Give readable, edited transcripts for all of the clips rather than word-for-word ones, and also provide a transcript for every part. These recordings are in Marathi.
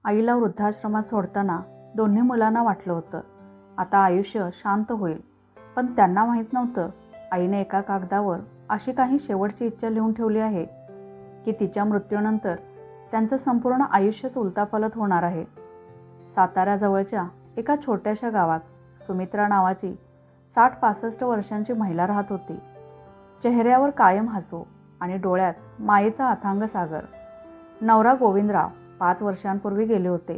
आईला वृद्धाश्रमात सोडताना दोन्ही मुलांना वाटलं होतं आता आयुष्य शांत होईल, पण त्यांना माहीत नव्हतं आईने एका कागदावर अशी काही शेवटची इच्छा लिहून ठेवली आहे की तिच्या मृत्यूनंतर त्यांचं संपूर्ण आयुष्यच उलतापालत होणार आहे. साताऱ्याजवळच्या एका छोट्याशा गावात सुमित्रा नावाची 60-65 वर्षांची महिला राहत होती. चेहऱ्यावर कायम हसू आणि डोळ्यात मायेचा अथांग सागर. नवरा गोविंदराव 5 वर्षांपूर्वी गेले होते.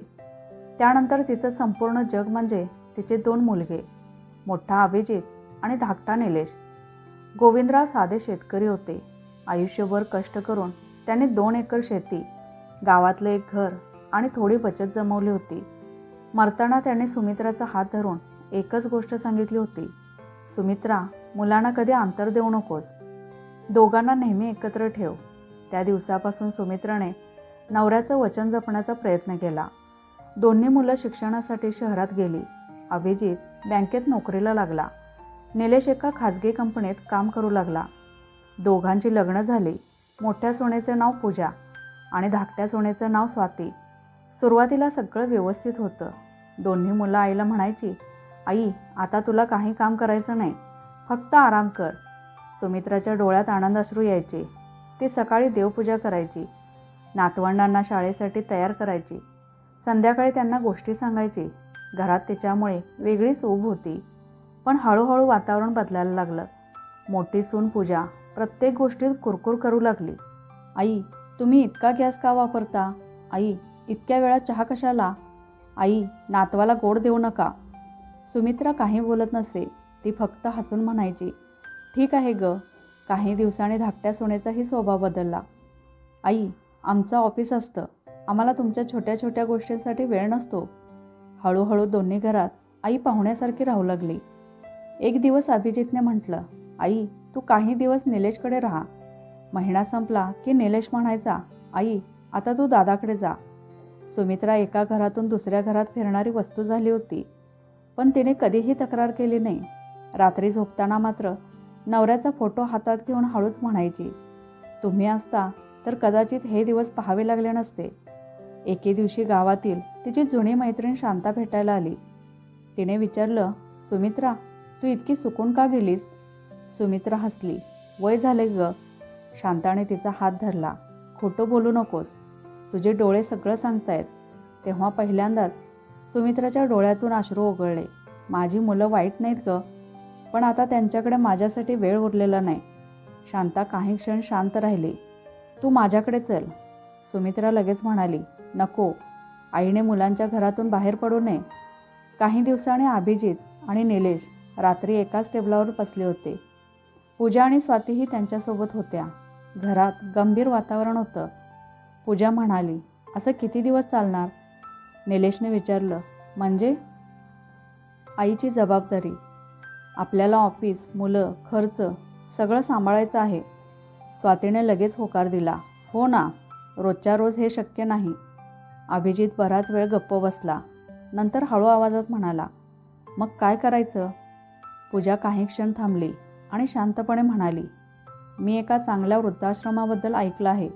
त्यानंतर तिचं संपूर्ण जग म्हणजे तिचे 2 मुलगे, मोठा अभिजित आणि धाकटा निलेश. गोविंदराव साधे शेतकरी होते. आयुष्यभर कष्ट करून त्यांनी 2 एकर शेती, गावातलं एक घर आणि थोडी बचत जमवली होती. मरताना त्यांनी सुमित्राचा हात धरून एकच गोष्ट सांगितली होती, सुमित्रा, मुलांना कधी अंतर देऊ नकोस, दोघांना नेहमी एकत्र ठेव. त्या दिवसापासून सुमित्राने नवऱ्याचं वचन जपण्याचा प्रयत्न केला. दोन्ही मुलं शिक्षणासाठी शहरात गेली. अभिजित बँकेत नोकरीला लागला. निलेश एका खाजगी कंपनीत काम करू लागला. दोघांची लग्न झाली. मोठ्या सोनेचं नाव पूजा आणि धाकट्या सोनेचं नाव स्वाती. सुरुवातीला सगळं व्यवस्थित होतं. दोन्ही मुलं आईला म्हणायची, आई, आता तुला काही काम करायचं नाही, फक्त आराम कर. सुमित्राच्या डोळ्यात आनंद अश्रू यायचे. ती सकाळी देवपूजा करायची, नातवंडांना शाळेसाठी तयार करायची, संध्याकाळी त्यांना गोष्टी सांगायची. घरात तिच्यामुळे वेगळीच ऊब होती. पण हळूहळू वातावरण बदलायला लागलं. मोठी सून पूजा प्रत्येक गोष्टीत कुरकुर करू लागली. आई, तुम्ही इतका गॅस का वापरता? आई, इतक्या वेळा चहा कशाला? आई, नातवाला गोड देऊ नका. सुमित्रा काही बोलत नसे. ती फक्त हसून म्हणायची, ठीक आहे ग. काही दिवसांनी धाकट्या सोनेचाही स्वभाव बदलला. आई, आमचं ऑफिस असतं, आम्हाला तुमच्या छोट्या छोट्या गोष्टींसाठी वेळ नसतो. हळूहळू दोन्ही घरात आई पाहुण्यासारखी राहू लागली. एक दिवस अभिजितने म्हटलं, आई, तू काही दिवस निलेशकडे राहा. महिना संपला की निलेश म्हणायचा, आई, आता तू दादाकडे जा. सुमित्रा एका घरातून दुसऱ्या घरात फिरणारी वस्तू झाली होती. पण तिने कधीही तक्रार केली नाही. रात्री झोपताना मात्र नवऱ्याचा फोटो हातात घेऊन हळूच म्हणायची, तुम्ही असता तर कदाचित हे दिवस पाहावे लागले नसते. एके दिवशी गावातील तिची जुनी मैत्रीण शांता भेटायला आली. तिने विचारलं, सुमित्रा, तू इतकी सुकून का गेलीस? सुमित्रा हसली. वय झाले ग. शांताने तिचा हात धरला. खोटं बोलू नकोस, तुझे डोळे सगळं सांगतायत. तेव्हा पहिल्यांदाच सुमित्राच्या डोळ्यातून अश्रू ओघळले. माझी मुलं वाईट नाहीत ग, पण आता त्यांच्याकडे माझ्यासाठी वेळ उरलेला नाही. शांता काही क्षण शांत राहिली. तू माझ्याकडे चल. सुमित्रा लगेच म्हणाली, नको. आईने मुलांच्या घरातून बाहेर पडू नये. काही दिवसांनी अभिजित आणि निलेश रात्री एकाच टेबलावर बसले होते. पूजा आणि स्वातीही त्यांच्यासोबत होत्या. घरात गंभीर वातावरण होतं. पूजा म्हणाली, असं किती दिवस चालणार? निलेशने विचारलं, म्हणजे? आईची जबाबदारी. आपल्याला ऑफिस, मुलं, खर्च सगळं सांभाळायचं आहे. स्वातीने लगेच होकार दिला. हो ना, रोजच्या रोज हे शक्य नाही. अभिजित बराच वेळ गप्प बसला. नंतर हळू आवाजात म्हणाला, मग काय करायचं? पूजा काही क्षण थांबली आणि शांतपणे म्हणाली, मी एका चांगल्या वृद्धाश्रमाबद्दल ऐकलं आहे.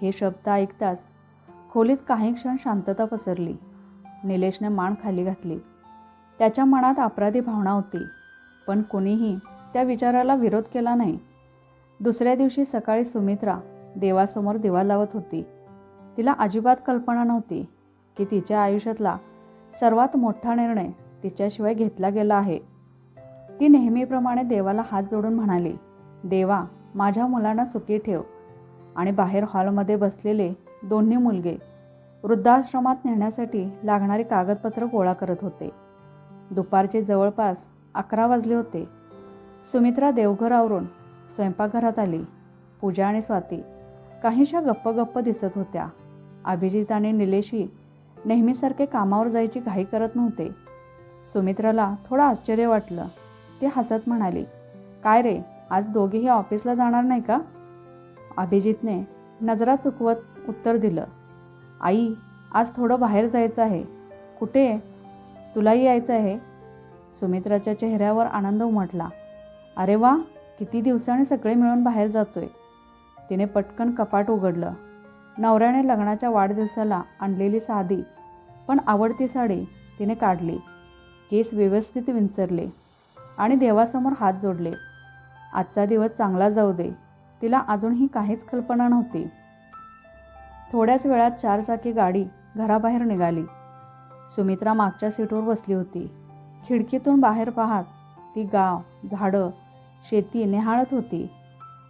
हे शब्द ऐकताच खोलीत काही क्षण शांतता पसरली. निलेशने मान खाली घातली. त्याच्या मनात अपराधी भावना होती, पण कोणीही त्या विचाराला विरोध केला नाही. दुसऱ्या दिवशी सकाळी सुमित्रा देवासमोर दिवा लावत होती. तिला अजिबात कल्पना नव्हती की तिच्या आयुष्यातला सर्वात मोठा निर्णय तिच्याशिवाय घेतला गेला आहे. ती नेहमीप्रमाणे देवाला हात जोडून म्हणाली, देवा, माझ्या मुलांना सुखी ठेव. आणि बाहेर हॉलमध्ये बसलेले दोन्ही मुलगे वृद्धाश्रमात नेण्यासाठी लागणारी कागदपत्र गोळा करत होते. दुपारचे जवळपास 11 वाजले होते. सुमित्रा देवघर आवरून स्वयंपाकघरात आली. पूजा आणि स्वाती काहीशा गप्प दिसत होत्या. अभिजित आणि निलेशही नेहमीसारखे कामावर जायची घाई करत नव्हते. सुमित्राला थोडं आश्चर्य वाटलं. ती हसत म्हणाली, काय रे, आज दोघेही ऑफिसला जाणार नाही का? अभिजितने नजरा चुकवत उत्तर दिलं, आई, आज थोडं बाहेर जायचं आहे. कुठे? तुलाही यायचं आहे? सुमित्राच्या चेहऱ्यावर आनंद उमटला. अरे वा, किती दिवसांनी सगळे मिळून बाहेर जातोय. तिने पटकन कपाट उघडलं. नवऱ्याने लग्नाच्या वाढदिवसाला आणलेली साधी पण आवडती साडी तिने काढली, केस व्यवस्थित विंचरले आणि देवासमोर हात जोडले. आजचा दिवस चांगला जाऊ दे. तिला अजूनही काहीच कल्पना नव्हती. थोड्याच वेळात 4 चाकी गाडी घराबाहेर निघाली. सुमित्रा मागच्या सीटवर बसली होती. खिडकीतून बाहेर पाहत ती गाव, झाडं, शेती निहाळत होती.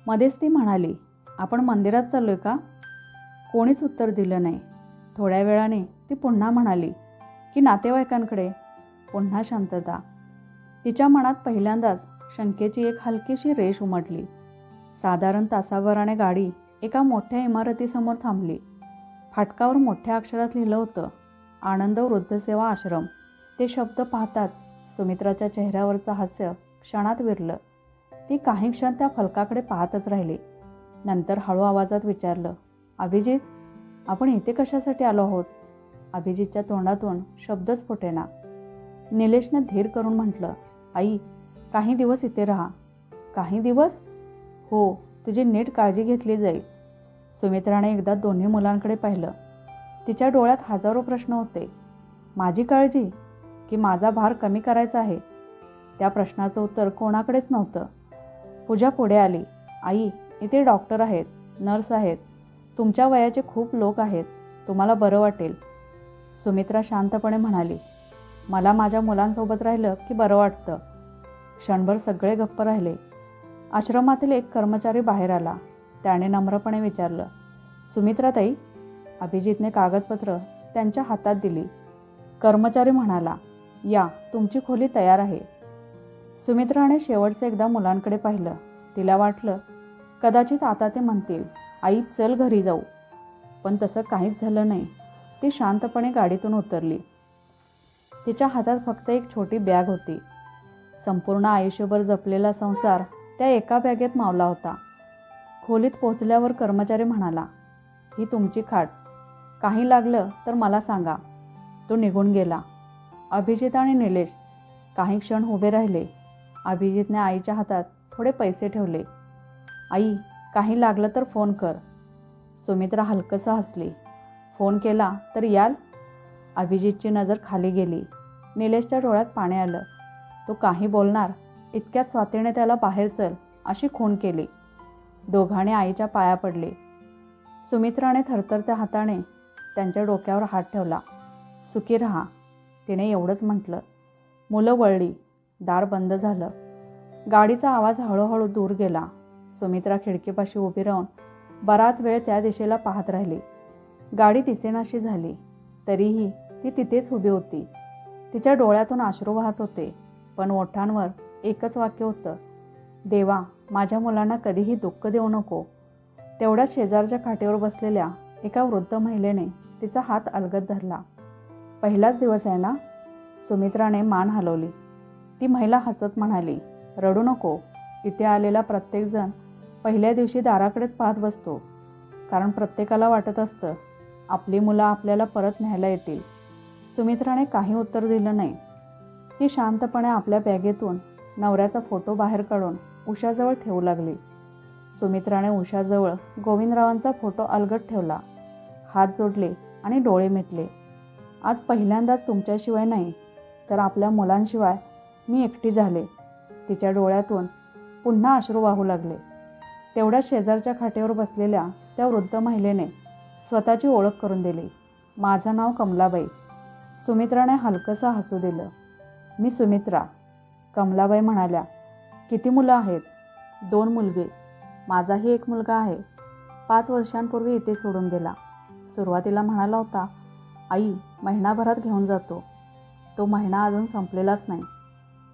मध्येच ती म्हणाली, आपण मंदिरात चाललोय का? कोणीच उत्तर दिलं नाही. थोड्या वेळाने ती पुन्हा म्हणाली की नातेवाईकांकडे. पुन्हा शांतता. तिच्या मनात पहिल्यांदाच शंकेची एक हलकीशी रेष उमटली. साधारण तासाभराने गाडी एका मोठ्या इमारतीसमोर थांबली. फाटकावर मोठ्या अक्षरात लिहिलं होतं, आनंद वृद्धसेवा आश्रम. ते शब्द पाहताच सुमित्राच्या चेहऱ्यावरचं हास्य क्षणात विरलं. ती काही क्षण त्या फलकाकडे पाहतच राहिली. नंतर हळू आवाजात विचारलं, अभिजित, आपण इथे कशासाठी आलो आहोत? अभिजितच्या तोंडातून शब्दच फुटेना. निलेशने धीर करून म्हटलं, आई, काही दिवस इथे राहा. काही दिवस? हो, तुझी नीट काळजी घेतली जाईल. सुमित्राने एकदा दोन्ही मुलांकडे पाहिलं. तिच्या डोळ्यात हजारो प्रश्न होते. माझी काळजी की माझा भार कमी करायचा आहे? त्या प्रश्नाचं उत्तर कोणाकडेच नव्हतं. पूजा पुढे आली. आई, इथे डॉक्टर आहेत, नर्स आहेत, तुमच्या वयाचे खूप लोक आहेत, तुम्हाला बरं वाटेल. सुमित्रा शांतपणे म्हणाली, मला माझ्या मुलांसोबत राहिलं की बरं वाटतं. क्षणभर सगळे गप्प राहिले. आश्रमातील एक कर्मचारी बाहेर आला. त्याने नम्रपणे विचारलं, सुमित्राताई? अभिजितने कागदपत्र त्यांच्या हातात दिली. कर्मचारी म्हणाला, या, तुमची खोली तयार आहे. सुमित्राने शेवटचे एकदा मुलांकडे पाहिलं. तिला वाटलं कदाचित आता ते म्हणतील, आई चल घरी जाऊ. पण तसं काहीच झालं नाही. ती शांतपणे गाडीतून उतरली. तिच्या हातात फक्त एक छोटी बॅग होती. संपूर्ण आयुष्यभर जपलेला संसार त्या एका बॅगेत मावला होता. खोलीत पोचल्यावर कर्मचारी म्हणाला, ही तुमची खाट. काही लागलं तर मला सांगा. तो निघून गेला. अभिजित आणि निलेश काही क्षण उभे राहिले. अभिजितने आईच्या हातात थोडे पैसे ठेवले. आई, काही लागलं तर फोन कर. सुमित्रा हलकसं हसली. फोन केला तर याल? अभिजितची नजर खाली गेली. निलेशच्या डोळ्यात पाणी आलं. तो काही बोलणार इतक्यात स्वातीने त्याला बाहेर चल अशी खूण केली. दोघांनी आईच्या पाया पडले. सुमित्राने थरथरत्या हाताने त्यांच्या डोक्यावर हात ठेवला. सुखी राहा, तिने एवढंच म्हटलं. मुलं वळली. दार बंद झालं. गाडीचा आवाज हळूहळू दूर गेला. सुमित्रा खिडकीपाशी उभी राहून बराच वेळ त्या दिशेला पाहत राहिली. गाडी दिसेनाशी झाली. तरीही ती तिथेच उभी होती. तिच्या डोळ्यातून अश्रू वाहत होते. पण ओठांवर एकच वाक्य होतं, देवा, माझ्या मुलांना कधीही दुःख देऊ नको. तेवढ्याच शेजारच्या खाटेवर बसलेल्या एका वृद्ध महिलेने तिचा हात अलगद धरला. पहिलाच दिवस आहे ना? सुमित्राने मान हलवली. ती महिला हसत म्हणाली, रडू नको. इथे आलेला प्रत्येकजण पहिल्या दिवशी दाराकडेच पाहत बसतो. कारण प्रत्येकाला वाटत असतं आपली मुलं आपल्याला परत न्यायला येतील. सुमित्राने काही उत्तर दिलं नाही. ती शांतपणे आपल्या बॅगेतून नवऱ्याचा फोटो बाहेर काढून उषाजवळ ठेवू लागली. सुमित्राने उषाजवळ गोविंदरावांचा फोटो अलगद ठेवला. हात जोडले आणि डोळे मिटले. आज पहिल्यांदाच तुमच्याशिवाय नाही तर आपल्या मुलांशिवाय मी एकटी झाले. तिच्या डोळ्यातून पुन्हा अश्रू वाहू लागले. तेवढ्या शेजारच्या खाटेवर बसलेल्या त्या वृद्ध महिलेने स्वतःची ओळख करून दिली. माझं नाव कमलाबाई. सुमित्राने हलकंसं हसू दिलं. मी सुमित्रा. कमलाबाई म्हणाल्या, किती मुलं आहेत? 2 मुलगे. माझाही एक मुलगा आहे. 5 वर्षांपूर्वी इथे सोडून गेला. सुरुवातीला म्हणाला होता, आई महिनाभरात घेऊन जातो. तो महिना अजून संपलेलाच नाही.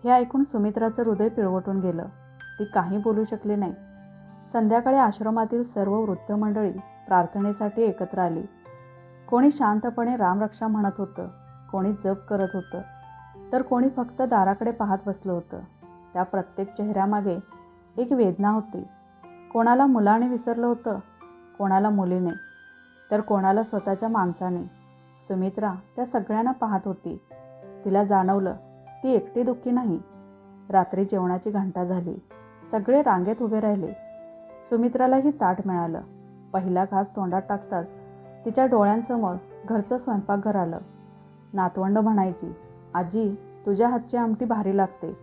हे ऐकून सुमित्राचं हृदय पिळवटून गेलं. ती काही बोलू शकली नाही. संध्याकाळी आश्रमातील सर्व वृद्ध मंडळी प्रार्थनेसाठी एकत्र आली. कोणी शांतपणे रामरक्षा म्हणत होतं, कोणी जप करत होतं, तर कोणी फक्त दाराकडे पाहत बसलं होतं. त्या प्रत्येक चेहऱ्यामागे एक वेदना होती. कोणाला मुलाने विसरलं होतं, कोणाला मुलीने, तर कोणाला स्वतःच्या माणसाने. सुमित्रा त्या सगळ्यांना पाहत होती. तिला जाणवलं ती एकटी दुःखी नाही. रात्री जेवणाची घंटा झाली. सगळे रांगेत उभे राहिले. सुमित्रालाही ताट मिळालं. पहिला घास तोंडात टाकताच तिच्या डोळ्यांसमोर घरचं स्वयंपाकघर आलं. नातवंड म्हणायची, आजी तुझ्या हातची आमटी भारी लागते.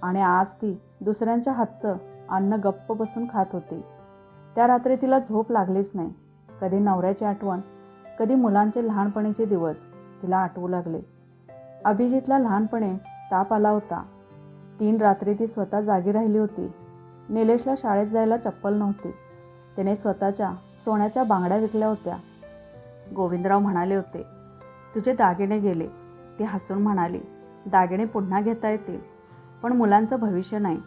आणि आज ती दुसऱ्यांच्या हातचं अन्न गप्प बसून खात होती. त्या रात्री तिला झोप लागलीच नाही. कधी नवऱ्याची आठवण, कधी मुलांचे लहानपणीचे दिवस तिला आठवू लागले. अभिजितला लहानपणी ताप आला होता. 3 रात्री ती स्वतः जागी राहिली होती. निलेशला शाळेत जायला चप्पल नव्हती. तिने स्वतःच्या सोन्याच्या बांगड्या विकल्या होत्या. गोविंदराव म्हणाले होते, तुझे दागिने गेले. ती हसून म्हणाली, दागिने पुन्हा घेता येतील, पण मुलांचं भविष्य नाही.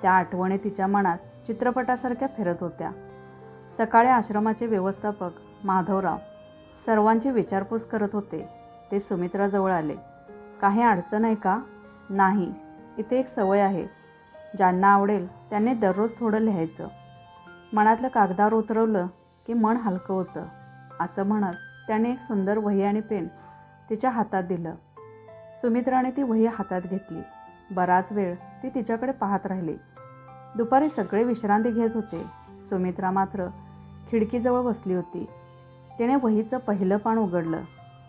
त्या आठवणी तिच्या मनात चित्रपटासारख्या फिरत होत्या. सकाळी आश्रमाचे व्यवस्थापक माधवराव सर्वांची विचारपूस करत होते. ते सुमित्राजवळ आले. काही अडचण आहे का? नाही, इथे एक सवय आहे. ज्यांना आवडेल त्यांनी दररोज थोडं लिहायचं. मनातलं कागदावर उतरवलं की मन हलकं होतं. असं म्हणत त्याने एक सुंदर वही आणि पेन तिच्या हातात दिलं. सुमित्राने ती वही हातात घेतली. बराच वेळ ती तिच्याकडे पाहत राहिली. दुपारी सगळे विश्रांती घेत होते. सुमित्रा मात्र खिडकीजवळ बसली होती. तिने वहीचं पहिलं पान उघडलं.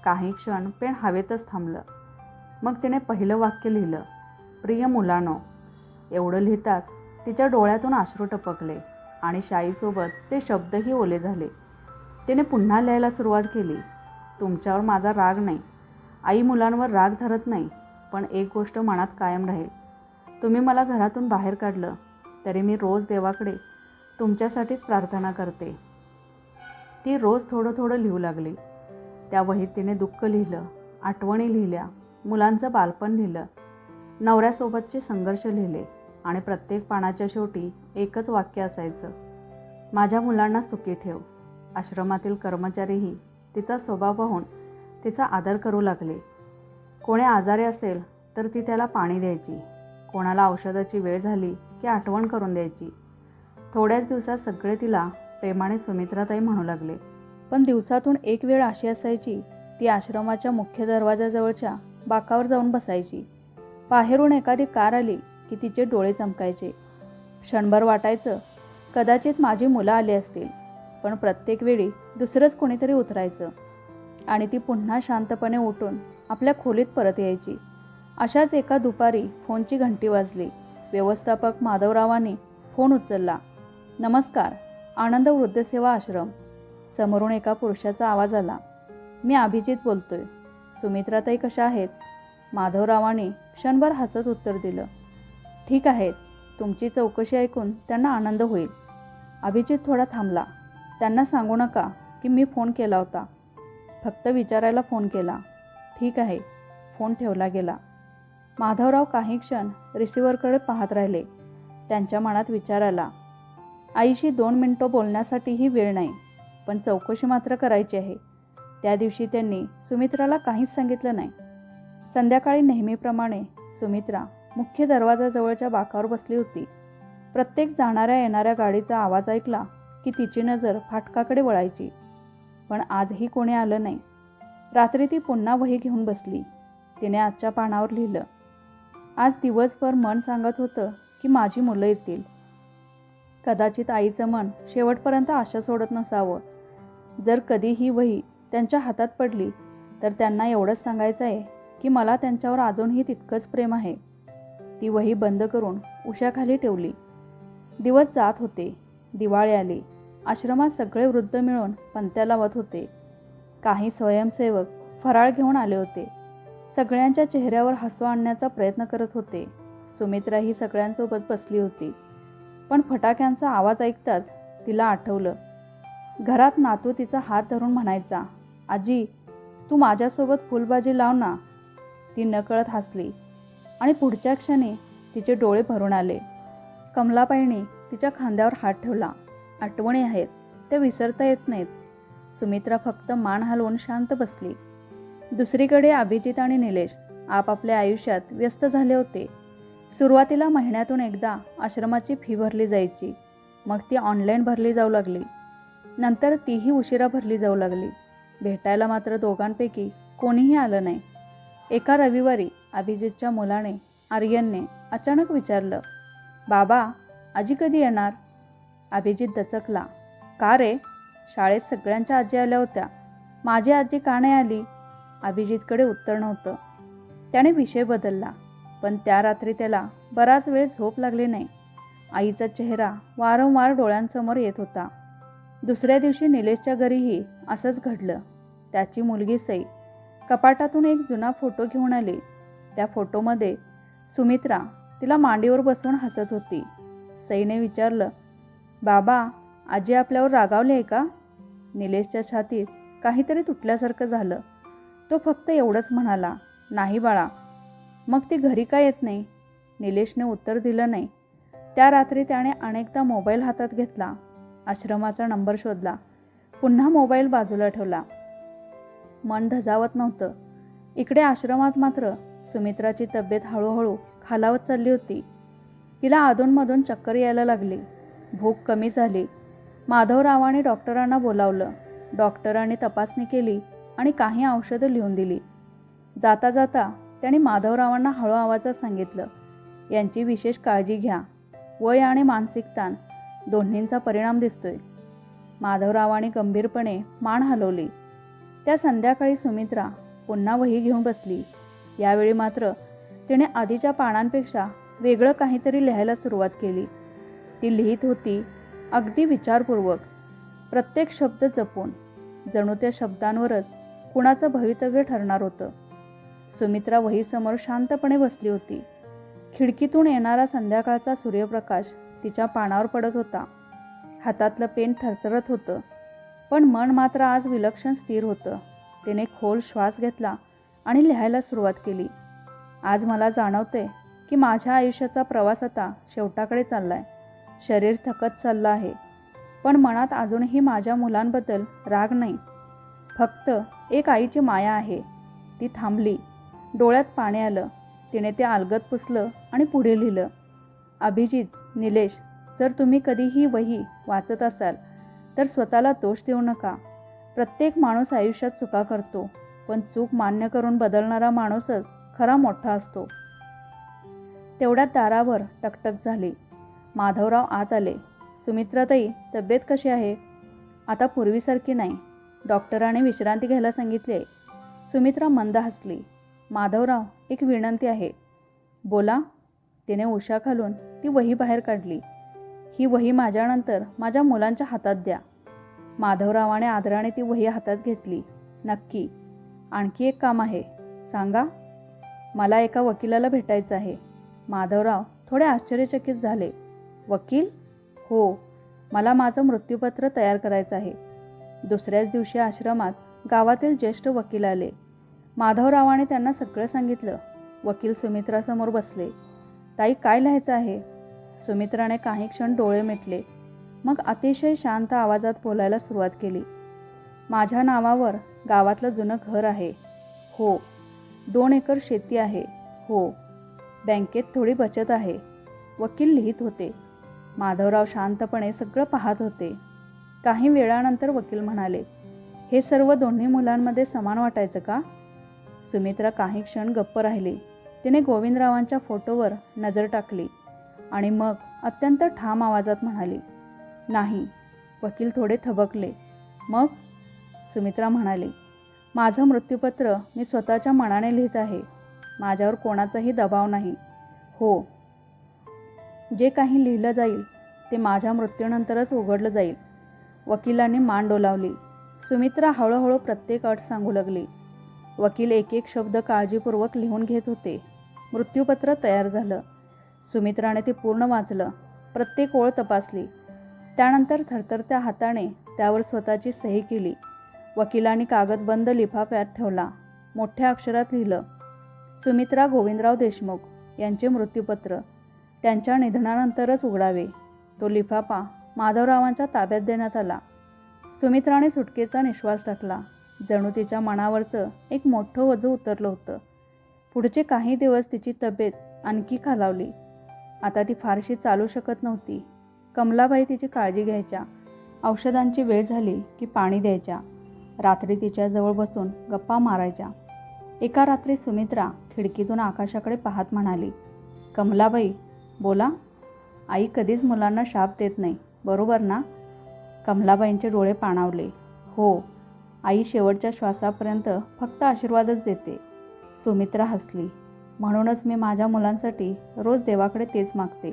काही क्षण पेन हवेतच थांबलं. मग तिने पहिलं वाक्य लिहिलं, प्रिय मुलांनो. एवढं लिहिताच तिच्या डोळ्यातून अश्रू टपकले आणि शाईसोबत ते शब्दही ओले झाले. तिने पुन्हा लिहायला सुरुवात केली, तुमच्यावर माझा राग नाही. आई मुलांवर राग धरत नाही, पण एक गोष्ट मनात कायम राहील. तुम्ही मला घरातून बाहेर काढलं तरी मी रोज देवाकडे तुमच्यासाठीच प्रार्थना करते. ती रोज थोडं थोडं लिहू लागली. त्या वहीत तिने दुःख लिहिलं, आठवणी लिहिल्या, मुलांचं बालपण लिहिलं, नवऱ्यासोबतचे संघर्ष लिहिले आणि प्रत्येक पानाच्या शेवटी एकच वाक्य असायचं, माझ्या मुलांना सुखी ठेव. आश्रमातील कर्मचारीही तिचा स्वभाव पाहून तिचा आदर करू लागले. कोणी आजारी असेल तर ती त्याला पाणी द्यायची. कोणाला औषधाची वेळ झाली की आठवण करून द्यायची. थोड्याच दिवसात सगळे तिला प्रेमाने सुमित्राताई म्हणू लागले. पण दिवसातून एक वेळ अशी असायची, ती आश्रमाच्या मुख्य दरवाजाजवळच्या बाकावर जाऊन बसायची. बाहेरून एखादी कार आली की तिचे डोळे चमकायचे. क्षणभर वाटायचं कदाचित माझी मुलं आली असतील, पण प्रत्येक वेळी दुसरंच कोणीतरी उतरायचं आणि ती पुन्हा शांतपणे उठून आपल्या खोलीत परत यायची. अशाच एका दुपारी फोनची घंटी वाजली. व्यवस्थापक माधवरावांनी फोन उचलला. नमस्कार, आनंद वृद्धसेवा आश्रम. समोरून एका पुरुषाचा आवाज आला. मी अभिजित बोलतोय. सुमित्राताई कशा आहेत? माधवरावांनी क्षणभर हसत उत्तर दिलं, ठीक आहेत. तुमची चौकशी ऐकून त्यांना आनंद होईल. अभिजित थोडा थांबला. त्यांना सांगू नका की मी फोन केला होता. फक्त विचारायला फोन केला. ठीक आहे. फोन ठेवला गेला. माधवराव काही क्षण रिसिव्हरकडे पाहत राहिले. त्यांच्या मनात विचार आला, आईशी 2 मिनिटं बोलण्यासाठीही वेळ नाही, पण चौकशी मात्र करायची आहे. त्या दिवशी त्यांनी सुमित्राला काहीच सांगितलं नाही. संध्याकाळी नेहमीप्रमाणे सुमित्रा मुख्य दरवाजाजवळच्या बाकावर बसली होती. प्रत्येक जाणाऱ्या येणाऱ्या गाडीचा आवाज ऐकला की तिची नजर फाटकाकडे वळायची. पण आजही कोणी आलं नाही. रात्री ती पुन्हा वही घेऊन बसली. तिने आजच्या पानावर लिहिलं, आज दिवसभर मन सांगत होतं की माझी मुलं येतील. कदाचित आईचं मन शेवटपर्यंत आशा सोडत नसावं. जर कधी ही वही त्यांच्या हातात पडली तर त्यांना एवढंच सांगायचं आहे की मला त्यांच्यावर अजूनही तितकंच प्रेम आहे. ती वही बंद करून उशाखाली ठेवली. दिवस जात होते. दिवाळी आली. आश्रमात सगळे वृद्ध मिळून पणत्या लावत होते. काही स्वयंसेवक फराळ घेऊन आले होते. सगळ्यांच्या चेहऱ्यावर हसू आणण्याचा प्रयत्न करत होते. सुमित्रा ही सगळ्यांसोबत बसली होती. पण फटाक्यांचा आवाज ऐकताच तिला आठवलं. घरात नातू तिचा हात धरून म्हणायचा, आजी तू माझ्यासोबत फुलबाजी लाव ना. ती नकळत हसली आणि पुढच्या क्षणी तिचे डोळे भरून आले. कमलाबाईंनी तिच्या खांद्यावर हात ठेवला. आठवणी आहेत, त्या विसरता येत नाहीत. सुमित्रा फक्त मान हलवून शांत बसली. दुसरीकडे अभिजित आणि निलेश आपापल्या आयुष्यात व्यस्त झाले होते. सुरुवातीला महिन्यातून एकदा आश्रमाची फी भरली जायची. मग ती ऑनलाईन भरली जाऊ लागली. नंतर तीही उशिरा भरली जाऊ लागली. भेटायला मात्र दोघांपैकी कोणीही आलं नाही. एका रविवारी अभिजितच्या मुलाने आर्यनने अचानक विचारलं, बाबा आजी कधी येणार? अभिजित दचकला. का रे? शाळेत सगळ्यांच्या आजी आल्या होत्या, माझी आजी का नाही आली? अभिजितकडे उत्तर नव्हतं. त्याने विषय बदलला. पण त्या रात्री त्याला बराच वेळ झोप लागली नाही. आईचा चेहरा वारंवार डोळ्यांसमोर येत होता. दुसऱ्या दिवशी निलेशच्या घरीही असंच घडलं. त्याची मुलगी सई कपाटातून एक जुना फोटो घेऊन आली. त्या फोटोमध्ये सुमित्रा तिला मांडीवर बसवून हसत होती. सईने विचारलं, बाबा, आजी आपल्यावर रागावली आहे का? निलेशच्या छातीत काहीतरी तुटल्यासारखं झालं. तो फक्त एवढंच म्हणाला, नाही बाळा. मग ती घरी का येत नाही? निलेशने उत्तर दिलं नाही. त्या रात्री त्याने अनेकदा मोबाईल हातात घेतला, आश्रमाचा नंबर शोधला, पुन्हा मोबाईल बाजूला ठेवला. मन धजावत नव्हतं. इकडे आश्रमात मात्र सुमित्राची तब्येत हळूहळू खालावत चालली होती. तिला अधूनमधून चक्कर यायला लागली. भूक कमी झाली. माधवरावांनी डॉक्टरांना बोलावलं. डॉक्टरांनी तपासणी केली आणि काही औषधं लिहून दिली. जाता जाता त्यांनी माधवरावांना हळू आवाजात सांगितलं, यांची विशेष काळजी घ्या. वय आणि मानसिक ताण दोन्हींचा परिणाम दिसतोय. माधवरावांनी गंभीरपणे मान हलवली. त्या संध्याकाळी सुमित्रा पुन्हा वही घेऊन बसली. यावेळी मात्र तिने आधीच्या पानांपेक्षा वेगळं काहीतरी लिहायला सुरुवात केली. ती लिहित होती अगदी विचारपूर्वक, प्रत्येक शब्द जपून. जणू त्या शब्दांवरच कुणाचं भवितव्य ठरणार होतं. सुमित्रा वहीसमोर शांतपणे बसली होती. खिडकीतून येणारा संध्याकाळचा सूर्यप्रकाश तिच्या पानावर पडत होता. हातातलं पेन थरथरत होतं, पण मन मात्र आज विलक्षण स्थिर होतं. तिने खोल श्वास घेतला आणि लिहायला सुरुवात केली. आज मला जाणवतंय की माझ्या आयुष्याचा प्रवास आता शेवटाकडे चाललाय. शरीर थकत चाललं आहे, पण मनात अजूनही माझ्या मुलांबद्दल राग नाही. फक्त एक आईची माया आहे. ती थांबली. डोळ्यात पाणी आलं. तिने ते अलगद पुसलं आणि पुढे लिहिलं, अभिजित, निलेश, जर तुम्ही कधी ही वही वाचत असाल तर स्वतःला दोष देऊ नका. प्रत्येक माणूस आयुष्यात चुका करतो, पण चूक मान्य करून बदलणारा माणूसच खरा मोठा असतो. तेवढ्यात दारावर टकटक झाली. माधवराव आत आले. सुमित्राताई, तब्येत कशी आहे? आता पूर्वीसारखी नाही. डॉक्टरांनी विश्रांती घ्यायला सांगितले. सुमित्रा मंद हसली. माधवराव, एक विनंती आहे. बोला. तिने उशा घालून ती वही बाहेर काढली. ही वही माझ्यानंतर माझ्या मुलांच्या हातात द्या. माधवरावाने आदराने ती वही हातात घेतली. नक्की. आणखी एक काम आहे. सांगा. मला एका वकिलाला भेटायचं आहे. माधवराव थोडे आश्चर्यचकित झाले. वकील? हो, मला माझं मृत्यूपत्र तयार करायचं आहे. दुसऱ्याच दिवशी आश्रमात गावातील ज्येष्ठ वकील आले. माधवरावाने त्यांना सगळं सांगितलं. वकील सुमित्रासमोर बसले. ताई, काय लिहायचं आहे? सुमित्राने काही क्षण डोळे मिटले. मग अतिशय शांत आवाजात बोलायला सुरुवात केली. माझ्या नावावर गावातलं जुनं घर आहे. हो. 2 एकर शेती आहे. हो. बँकेत थोडी बचत आहे. वकील लिहित होते. माधवराव शांतपणे सगळं पाहत होते. काही वेळानंतर वकील म्हणाले, हे सर्व दोन्ही मुलांमध्ये समान वाटायचं का? सुमित्रा काही क्षण गप्प राहिली. तिने गोविंदरावांच्या फोटोवर नजर टाकली आणि मग अत्यंत ठाम आवाजात म्हणाली, नाही. वकील थोडे थबकले. मग? सुमित्रा म्हणाली, माझं मृत्यूपत्र मी स्वतःच्या मनाने लिहित आहे. माझ्यावर कोणाचाही दबाव नाही. हो. जे काही लिहिलं जाईल ते माझ्या मृत्यूनंतरच उघडलं जाईल. वकिलांनी मान डोलावली. सुमित्रा हळूहळू प्रत्येक अट सांगू लागली. वकील एक एक शब्द काळजीपूर्वक लिहून घेत होते. मृत्यूपत्र तयार झालं. सुमित्राने ते पूर्ण वाचलं. प्रत्येक ओळ तपासली. त्यानंतर थरथरत्या हाताने त्यावर स्वतःची सही केली. वकिलांनी कागद बंद लिफाफ्यात ठेवला. मोठ्या अक्षरात लिहिलं, सुमित्रा गोविंदराव देशमुख यांचे मृत्यूपत्र त्यांच्या निधनानंतरच उघडावे. तो लिफाफा माधवरावांच्या ताब्यात देण्यात आला. सुमित्राने सुटकेचा निश्वास टाकला. जणू तिच्या मनावरचं एक मोठं ओझं उतरलं होतं. पुढचे काही दिवस तिची तब्येत आणखी खालावली. आता ती फारशी चालू शकत नव्हती. कमलाबाई तिची काळजी घ्यायच्या. औषधांची वेळ झाली की पाणी द्यायच्या. रात्री तिच्याजवळ बसून गप्पा मारायच्या. एका रात्री सुमित्रा खिडकीतून आकाशाकडे पाहत म्हणाली, कमलाबाई, बोला. आई कधीच मुलांना शाप देत नाही, बरोबर ना? कमलाबाईंचे डोळे पाणावले. हो, आई शेवटच्या श्वासापर्यंत फक्त आशीर्वादच देते. सुमित्रा हसली. म्हणूनच मी माझ्या मुलांसाठी रोज देवाकडे तेच मागते.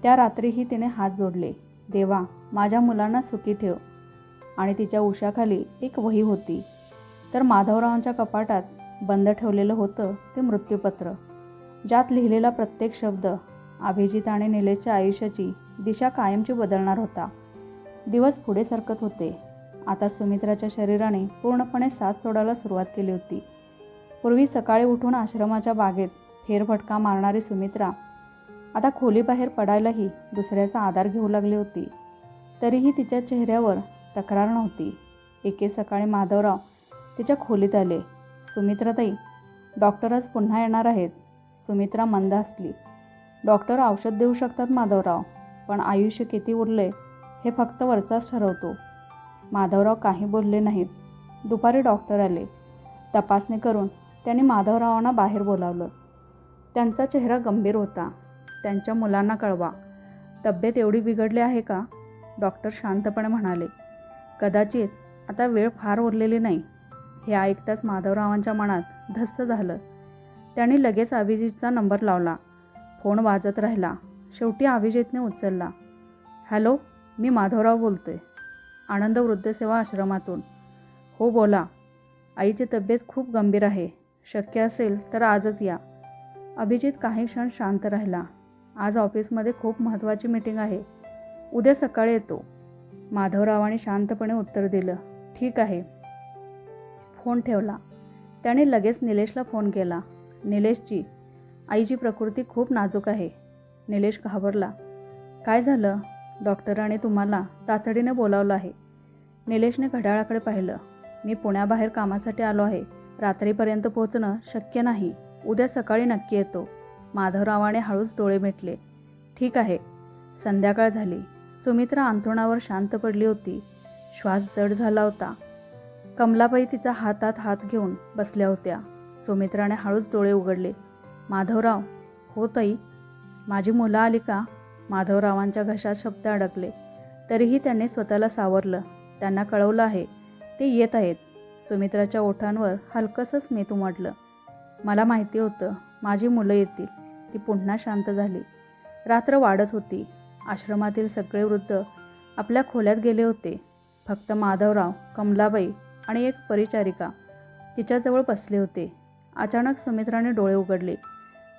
त्या रात्रीही तिने हात जोडले. देवा, माझ्या मुलांना सुखी ठेव. आणि तिच्या उशाखाली एक वही होती. तर माधवरावांच्या कपाटात बंद ठेवलेलं होतं ते मृत्यूपत्र, ज्यात लिहिलेला प्रत्येक शब्द अभिजित आणि निलेशच्या आयुष्याची दिशा कायमची बदलणार होता. दिवस पुढे सरकत होते. आता सुमित्राच्या शरीराने पूर्णपणे साथ सोडायला सुरुवात केली होती. पूर्वी सकाळी उठून आश्रमाच्या बागेत फेरफटका मारणारी सुमित्रा आता खोलीबाहेर पडायलाही दुसऱ्याचा आधार घेऊ लागली होती. तरीही तिच्या चेहऱ्यावर तक्रार नव्हती. एके सकाळी माधवराव तिच्या खोलीत आले. सुमित्राताई, डॉक्टर आज पुन्हा येणार आहेत. सुमित्रा मंद हसली. डॉक्टर औषध देऊ शकतात माधवराव, पण आयुष्य किती उरले हे फक्त वरचाच ठरवतो. माधवराव काही बोलले नाहीत. दुपारी डॉक्टर आले. तपासणी करून त्यांनी माधवरावांना बाहेर बोलावलं. त्यांचा चेहरा गंभीर होता. त्यांच्या मुलांना कळवा. तब्येत एवढी बिघडली आहे का? डॉक्टर शांतपणे म्हणाले. कदाचित आता वेळ फार उरलेली नाही. हे ऐकताच माधवरावांच्या मनात धस्स झालं. त्यांनी लगेच अभिजितचा नंबर लावला. फोन वाजत राहिला. शेवटी अभिजितने उचलला. हॅलो, मी माधवराव बोलतोय, आनंद वृद्धसेवा आश्रमातून. हो बोला. आईची तब्येत खूप गंभीर आहे. शक्य असेल तर आजच या. अभिजित काही क्षण शांत राहिला. आज ऑफिसमध्ये खूप महत्त्वाची मीटिंग आहे. उद्या सकाळी येतो. माधवरावांनी शांतपणे उत्तर दिलं. ठीक आहे. फोन ठेवला. त्याने लगेच निलेशला फोन केला. निलेशची, आईची प्रकृती खूप नाजूक आहे. निलेश घाबरला. काय झालं? डॉक्टरांनी तुम्हाला तातडीने बोलावलं आहे. निलेशने घड्याळाकडे पाहिलं. मी पुण्याबाहेर कामासाठी आलो आहे. रात्रीपर्यंत पोहोचणं शक्य नाही. उद्या सकाळी नक्की येतो. माधवरावाने हळूच डोळे मिटले. ठीक आहे. संध्याकाळ झाली. सुमित्रा अंथरुणावर शांत पडली होती. श्वास जड झाला होता. कमलाबाई तिचा हातात हात घेऊन बसल्या होत्या. सुमित्राने हळूच डोळे उघडले. माधवराव. हो ताई. माझी मुलं आली का? माधवरावांच्या घशात शब्द अडकले. तरीही त्यांनी स्वतःला सावरलं. त्यांना कळवलं आहे. ते येत आहेत. सुमित्राच्या ओठांवर हलकंसं स्मित उमटलं. मला माहिती होतं माझी मुलं येतील. ती पुन्हा शांत झाली. रात्र वाढत होती. आश्रमातील सगळे वृद्ध आपल्या खोल्यात गेले होते. फक्त माधवराव, कमलाबाई आणि एक परिचारिका तिच्याजवळ बसले होते. अचानक सुमित्राने डोळे उघडले.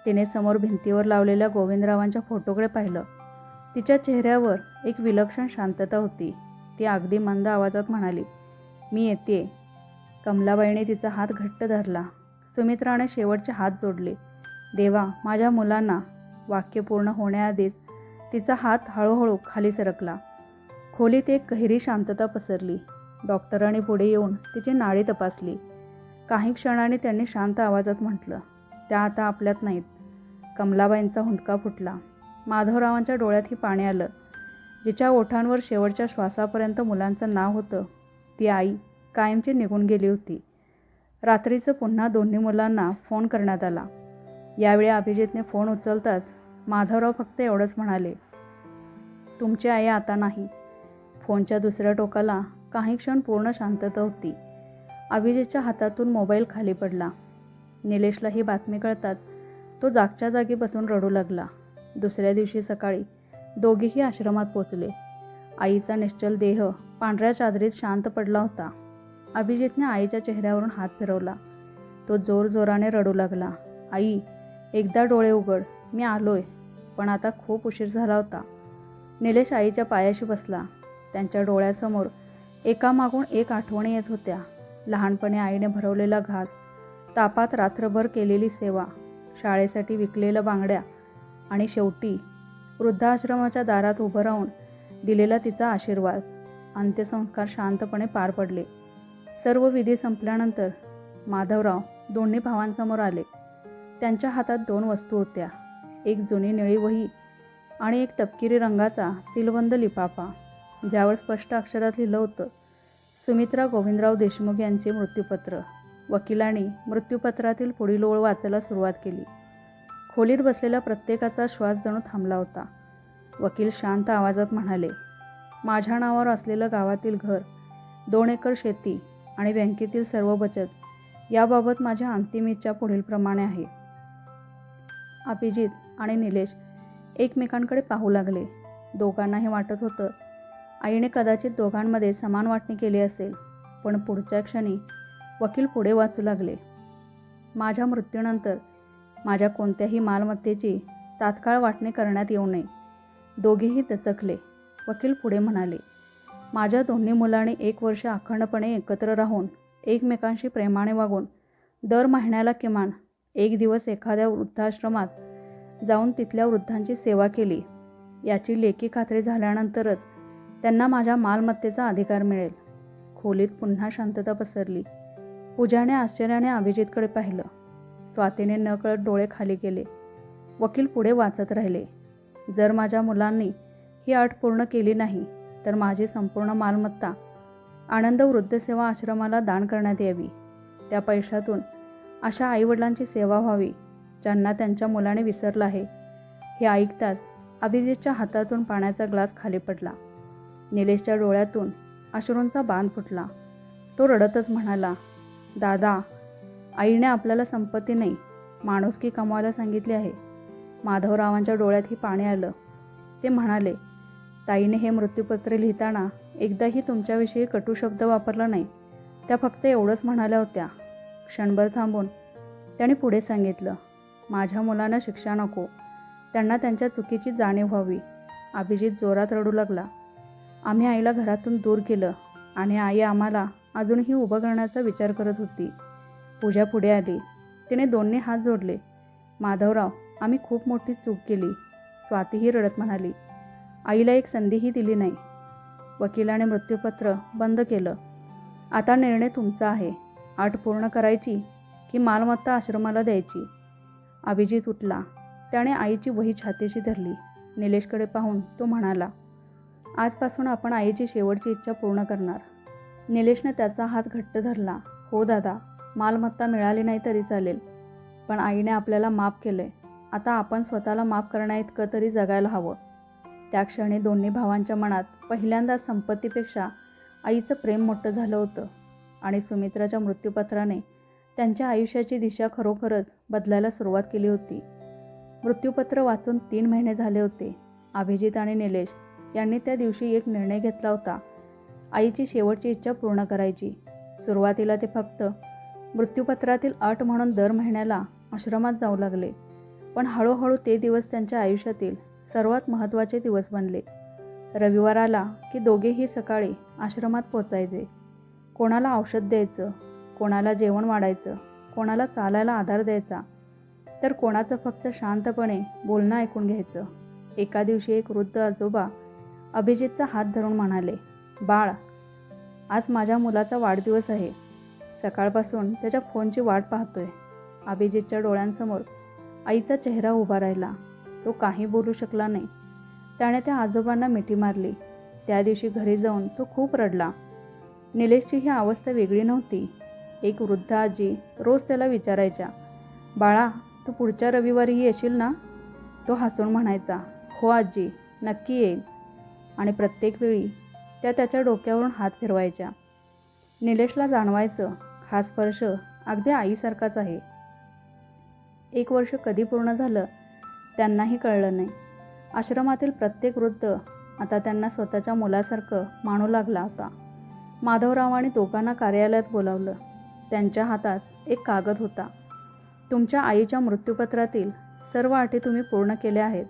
तिने समोर भिंतीवर लावलेल्या गोविंदरावांच्या फोटोकडे पाहिलं. तिच्या चेहऱ्यावर एक विलक्षण शांतता होती. ती अगदी मंद आवाजात म्हणाली, मी येते. कमलाबाईने तिचा हात घट्ट धरला. सुमित्राने शेवटचे हात जोडले. देवा, माझ्या मुलांना. वाक्य पूर्ण होण्याआधीच तिचा हात हळूहळू खाली सरकला. खोलीत एक गहिरी शांतता पसरली. डॉक्टरांनी पुढे येऊन तिची नाडी तपासली. काही क्षणांनी त्यांनी शांत आवाजात म्हटलं, त्या आता आपल्यात नाहीत. कमलाबाईंचा हुंदका फुटला. माधवरावांच्या डोळ्यातही पाणी आलं. जिच्या ओठांवर शेवटच्या श्वासापर्यंत मुलांचं नाव होतं, ती आई कायमची निघून गेली होती. रात्रीचं पुन्हा दोन्ही मुलांना फोन करण्यात आला. यावेळी अभिजितने फोन उचलताच माधवराव फक्त एवढंच म्हणाले, तुमची आई आता नाही. फोनच्या दुसऱ्या टोकाला काही क्षण पूर्ण शांतता होती. अभिजितच्या हातातून मोबाईल खाली पडला. निलेशला ही बातमी कळताच तो जागच्या जागी बसून रडू लागला. दुसऱ्या दिवशी सकाळी दोघेही आश्रमात पोचले. आईचा निश्चल देह पांढऱ्या चादरीत शांत पडला होता. अभिजितने आईच्या चेहऱ्यावरून हात फिरवला. तो जोरजोराने रडू लागला. आई, एकदा डोळे उघड. मी आलोय. पण आता खूप उशीर झाला होता. निलेश आईच्या पायाशी बसला. त्यांच्या डोळ्यासमोर एकामागून एक आठवणी येत होत्या. लहानपणी आईने भरवलेला घास, तापात रात्रभर केलेली सेवा, शाळेसाठी विकलेल्या बांगड्या आणि शेवटी वृद्धाश्रमाच्या दारात उभं राहून दिलेला तिचा आशीर्वाद. अंत्यसंस्कार शांतपणे पार पडले. सर्व विधी संपल्यानंतर माधवराव दोन्ही भावांसमोर आले. त्यांच्या हातात 2 वस्तू होत्या. एक जुनी निळी वही आणि एक तपकिरी रंगाचा सीलबंद लिफाफा, ज्यावर स्पष्ट अक्षरात लिहिलं होतं, सुमित्रा गोविंदराव देशमुख यांचे मृत्यूपत्र. वकिलांनी मृत्यूपत्रातील पुढील ओळ वाचायला सुरुवात केली. खोलीत बसलेला प्रत्येकाचा श्वास जणू थांबला होता. वकील शांत आवाजात म्हणाले, माझ्या नावावर असलेलं गावातील घर, 2 एकर शेती आणि बँकेतील सर्व बचत याबाबत माझ्या अंतिम इच्छा पुढीलप्रमाणे आहे. अभिजित आणि निलेश एकमेकांकडे पाहू लागले. दोघांनाही वाटत होतं आईने कदाचित दोघांमध्ये समान वाटणी केली असेल. पण पुढच्या क्षणी वकील पुढे वाचू लागले. माझ्या मृत्यूनंतर माझ्या कोणत्याही मालमत्तेची तात्काळ वाटणी करण्यात येऊ नये. दोघेही दचकले. वकील पुढे म्हणाले, माझ्या दोन्ही मुलांनी 1 वर्ष अखंडपणे एकत्र राहून एकमेकांशी प्रेमाने वागून दर महिन्याला किमान 1 दिवस एखाद्या वृद्धाश्रमात जाऊन तिथल्या वृद्धांची सेवा केली. याची लेखी खात्री झाल्यानंतरच त्यांना माझ्या मालमत्तेचा अधिकार मिळेल. खोलीत पुन्हा शांतता पसरली. पूजाने आश्चर्याने अभिजितकडे पाहिलं. स्वातीने नकळत डोळे खाली केले. वकील पुढे वाचत राहिले. जर माझ्या मुलांनी ही अट पूर्ण केली नाही तर माझी संपूर्ण मालमत्ता आनंद वृद्धसेवा आश्रमाला दान करण्यात यावी. त्या पैशातून अशा आईवडिलांची सेवा व्हावी ज्यांना त्यांच्या मुलाने विसरलं आहे. हे ऐकताच अभिजितच्या हातातून पाण्याचा ग्लास खाली पडला. निलेशच्या डोळ्यातून अश्रूंचा बांध फुटला. तो रडतच म्हणाला, दादा, आईने आपल्याला संपत्ती नाही, माणुसकी कमवायला सांगितली आहे. माधवरावांच्या डोळ्यातही पाणी आलं. ते म्हणाले, ताईने हे मृत्यूपत्र लिहिताना एकदाही तुमच्याविषयी कटू शब्द वापरला नाही. त्या फक्त एवढंच म्हणाल्या होत्या. क्षणभर थांबून त्याने पुढे सांगितलं, माझ्या मुलांना शिक्षा नको, त्यांना त्यांच्या चुकीची जाणीव व्हावी. अभिजित जोरात रडू लागला. आम्ही आईला घरातून दूर केलं आणि आई आम्हाला अजूनही उभं करण्याचा विचार करत होती. पूजा पुढे आली. तिने दोन्ही हात जोडले. माधवराव, आम्ही खूप मोठी चूक केली. स्वातीही रडत म्हणाली, आईला एक संधीही दिली नाही. वकिलाने मृत्यूपत्र बंद केलं. आता निर्णय तुमचा आहे. अट पूर्ण करायची की मालमत्ता आश्रमाला द्यायची. अभिजित उठला. त्याने आईची वही छातीशी धरली. निलेशकडे पाहून तो म्हणाला, आजपासून आपण आईची शेवटची इच्छा पूर्ण करणार. निलेशने त्याचा हात घट्ट धरला. हो दादा, मालमत्ता मिळाली नाही तरी चालेल, पण आईने आपल्याला माफ केलंय. आता आपण स्वतःला माफ करण्याइतकं तरी जगायला हवं. त्या क्षणी दोन्ही भावांच्या मनात पहिल्यांदा संपत्तीपेक्षा आईचं प्रेम मोठं झालं होतं आणि सुमित्राच्या मृत्यूपत्राने त्यांच्या आयुष्याची दिशा खरोखरच बदलायला सुरुवात केली होती. मृत्यूपत्र वाचून 3 महिने झाले होते. अभिजित आणि निलेश यांनी त्या दिवशी एक निर्णय घेतला होता, आईची शेवटची इच्छा पूर्ण करायची. सुरुवातीला ते फक्त मृत्यूपत्रातील अट म्हणून दर महिन्याला आश्रमात जाऊ लागले, पण हळूहळू ते दिवस त्यांच्या आयुष्यातील सर्वात महत्त्वाचे दिवस बनले. रविवार आला की दोघेही सकाळी आश्रमात पोचायचे. कोणाला औषध द्यायचं, कोणाला जेवण वाढायचं, कोणाला चालायला आधार द्यायचा, तर कोणाचं फक्त शांतपणे बोलणं ऐकून घ्यायचं. एका दिवशी एक वृद्ध आजोबा अभिजितचा हात धरून म्हणाले, बाळ, आज माझ्या मुलाचा वाढदिवस आहे. सकाळपासून त्याच्या फोनची वाट पाहतोय. अभिजितच्या डोळ्यांसमोर आईचा चेहरा उभा राहिला. तो काही बोलू शकला नाही. त्याने त्या आजोबांना मिठी मारली. त्या दिवशी घरी जाऊन तो खूप रडला. निलेशची ही अवस्था वेगळी नव्हती. एक वृद्ध आजी रोज त्याला विचारायच्या, बाळा, तू पुढच्या रविवारी येशील ना? तो हसून म्हणायचा, हो आजी, नक्की येईल. आणि प्रत्येक वेळी त्या त्याच्या डोक्यावरून हात फिरवायच्या. निलेशला जाणवायचं हा स्पर्श अगदी आईसारखाच आहे. 1 वर्ष कधी पूर्ण झालं त्यांनाही कळलं नाही. आश्रमातील प्रत्येक वृद्ध आता त्यांना स्वतःच्या मुलासारखं मानू लागला होता. माधवरावांनी दोघांना कार्यालयात बोलावलं. त्यांच्या हातात एक कागद होता. तुमच्या आईच्या मृत्यूपत्रातील सर्व अटी तुम्ही पूर्ण केल्या आहेत.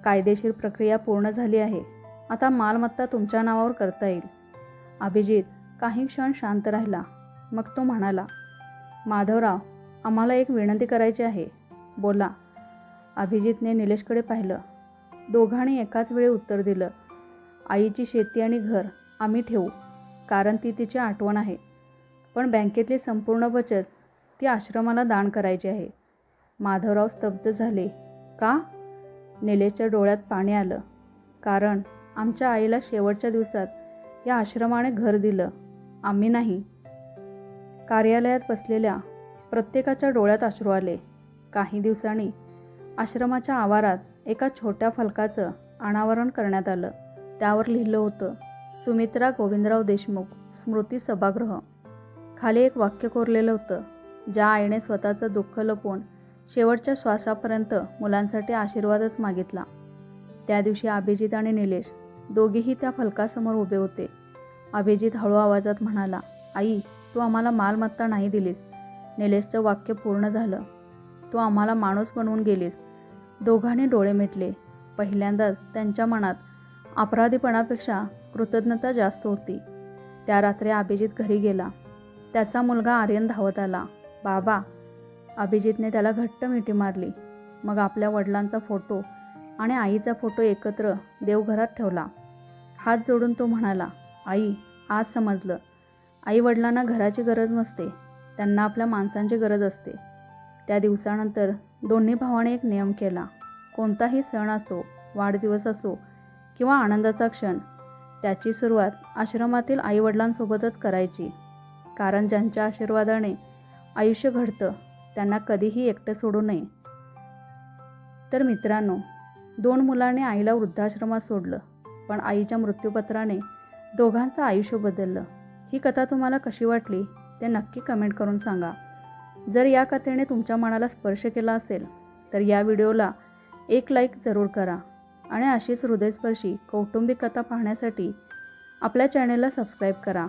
कायदेशीर प्रक्रिया पूर्ण झाली आहे. आता मालमत्ता तुमच्या नावावर करता येईल. अभिजित काही क्षण शांत राहिला. मग तो म्हणाला, माधवराव, आम्हाला एक विनंती करायची आहे. बोला. अभिजितने निलेशकडे पाहिलं. दोघांनी एकाच वेळी उत्तर दिलं, आईची शेती आणि घर आम्ही ठेवू, कारण ती तिची आठवण आहे. पण बँकेतली संपूर्ण बचत ती आश्रमाला दान करायची आहे. माधवराव स्तब्ध झाले. का? निलेशच्या डोळ्यात पाणी आलं. कारण आमच्या आईला शेवटच्या दिवसात या आश्रमाने घर दिलं, आम्ही नाही. कार्यालयात बसलेल्या प्रत्येकाच्या डोळ्यात अश्रू आले. काही दिवसांनी आश्रमाच्या आवारात एका छोट्या फलकाचं अनावरण करण्यात आलं. त्यावर लिहिलं होतं, सुमित्रा गोविंदराव देशमुख, स्मृती सभागृह. खाली एक वाक्य कोरलेलं होतं, ज्या आईने स्वतःचं दुःख लपवून शेवटच्या श्वासापर्यंत मुलांसाठी आशीर्वादच मागितला. त्या दिवशी अभिजित आणि निलेश दोघेही त्या फलकासमोर उभे होते. अभिजित हळू आवाजात म्हणाला, आई, तू आम्हाला मालमत्ता नाही दिलीस. निलेशचं वाक्य पूर्ण झालं, तू आम्हाला माणूस बनवून गेलीस. दोघांनी डोळे मिटले. पहिल्यांदाच त्यांच्या मनात अपराधीपणापेक्षा कृतज्ञता जास्त होती. त्या रात्री अभिजित घरी गेला. त्याचा मुलगा आर्यन धावत आला. बाबा. अभिजितने त्याला घट्ट मिठी मारली. मग आपल्या वडिलांचा फोटो आणि आईचा फोटो एकत्र देवघरात ठेवला. हात जोडून तो म्हणाला, आई, आज समजलं. आई वडिलांना घराची गरज नसते, त्यांना आपल्या माणसांची गरज असते. त्या दिवसानंतर दोन्ही भावाने एक नियम केला. कोणताही सण असो, वाढदिवस असो किंवा आनंदाचा क्षण, त्याची सुरुवात आश्रमातील आईवडिलांसोबतच करायची. कारण ज्यांच्या आशीर्वादाने आयुष्य घडतं त्यांना कधीही एकटं सोडू नये. तर मित्रांनो, 2 मुलांनी आईला वृद्धाश्रमात सोडलं, पण आईच्या मृत्यूपत्राने दोघांचं आयुष्य बदललं. ही कथा तुम्हाला कशी वाटली ते नक्की कमेंट करून सांगा. जर या कथेने तुमच्या मनाला स्पर्श केला असेल तर या व्हिडिओला एक लाईक जरूर करा आणि अशीच हृदयस्पर्शी कौटुंबिक कथा पाहण्यासाठी आपल्या चॅनेलला सबस्क्राईब करा.